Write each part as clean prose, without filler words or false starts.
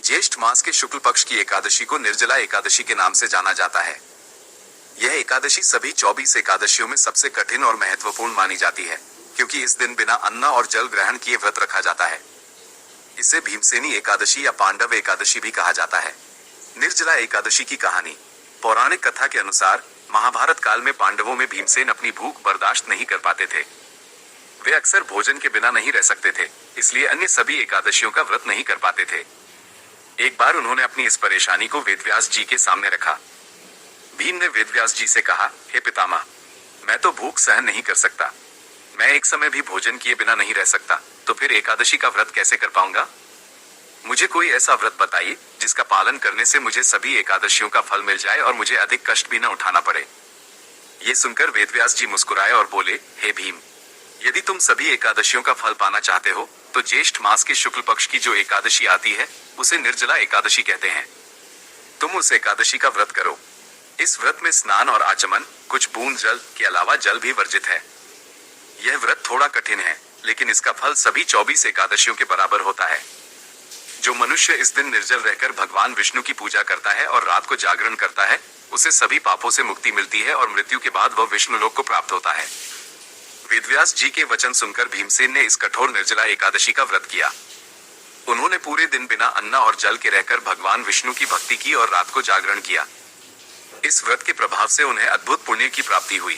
ज्येष्ठ मास के शुक्ल पक्ष की एकादशी को निर्जला एकादशी के नाम से जाना जाता है। यह एकादशी सभी 24 एकादशियों में सबसे कठिन और महत्वपूर्ण मानी जाती है, क्योंकि इस दिन बिना अन्न और जल ग्रहण किए व्रत रखा जाता है। इसे भीमसेनी एकादशी या पांडव एकादशी भी कहा जाता है। निर्जला एकादशी की कहानी। पौराणिक कथा के अनुसार महाभारत काल में पांडवों में भीमसेन अपनी भूख बर्दाश्त नहीं कर पाते थे। वे अक्सर भोजन के बिना नहीं रह सकते थे, इसलिए अन्य सभी एकादशियों का व्रत नहीं कर पाते थे। एक बार उन्होंने अपनी इस परेशानी को वेदव्यास जी के सामने रखा। भीम ने वेदव्यास जी से कहा, हे पितामह, मैं तो भूख सहन नहीं कर सकता। मैं एक समय भी भोजन किए बिना नहीं रह सकता, तो फिर एकादशी का व्रत कैसे कर पाऊंगा? मुझे कोई ऐसा व्रत बताइए जिसका पालन करने से मुझे सभी एकादशियों का फल मिल जाए और मुझे अधिक कष्ट भी न उठाना पड़े। ये सुनकर वेदव्यास जी मुस्कुराए और बोले, हे भीम, यदि तुम सभी एकादशियों का फल पाना चाहते हो तो ज्येष्ठ मास के शुक्ल पक्ष की जो एकादशी आती है उसे निर्जला एकादशी कहते हैं। तुम उस एकादशी का व्रत करो। इस व्रत में स्नान और आचमन, कुछ बूंद जल के अलावा जल भी वर्जित है। यह व्रत थोड़ा कठिन है, लेकिन इसका फल सभी 24 एकादशियों के बराबर होता है। जो मनुष्य इस दिन निर्जल रहकर भगवान विष्णु की पूजा करता है और रात को जागरण करता है, उसे सभी पापों से मुक्ति मिलती है और मृत्यु के बाद वह विष्णु लोक को प्राप्त होता है। वेदव्यास जी के वचन सुनकर भीमसेन ने इस कठोर निर्जला एकादशी का व्रत किया। उन्होंने पूरे दिन बिना अन्न और जल के रहकर भगवान विष्णु की भक्ति की और रात को जागरण किया। इस व्रत के प्रभाव से उन्हें अद्भुत पुण्य की प्राप्ति हुई।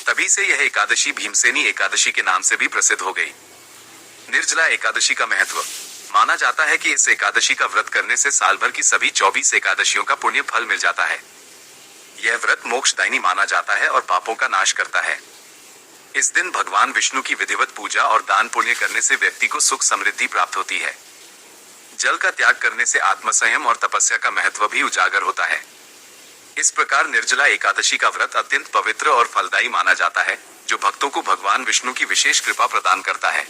तभी से यह एकादशी भीमसेनी एकादशी के नाम से भी प्रसिद्ध हो गई। निर्जला एकादशी का महत्व। माना जाता है कि इस एकादशी का व्रत करने से साल भर की सभी 24 एकादशियों का पुण्य फल मिल जाता है। यह व्रत मोक्षदायिनी माना जाता है और पापों का नाश करता है। इस दिन भगवान विष्णु की विधिवत पूजा और दान पुण्य करने से व्यक्ति को सुख समृद्धि प्राप्त होती है। जल का त्याग करने से आत्मसंयम और तपस्या का महत्व भी उजागर होता है। इस प्रकार निर्जला एकादशी का व्रत अत्यंत पवित्र और फलदायी माना जाता है, जो भक्तों को भगवान विष्णु की विशेष कृपा प्रदान करता है।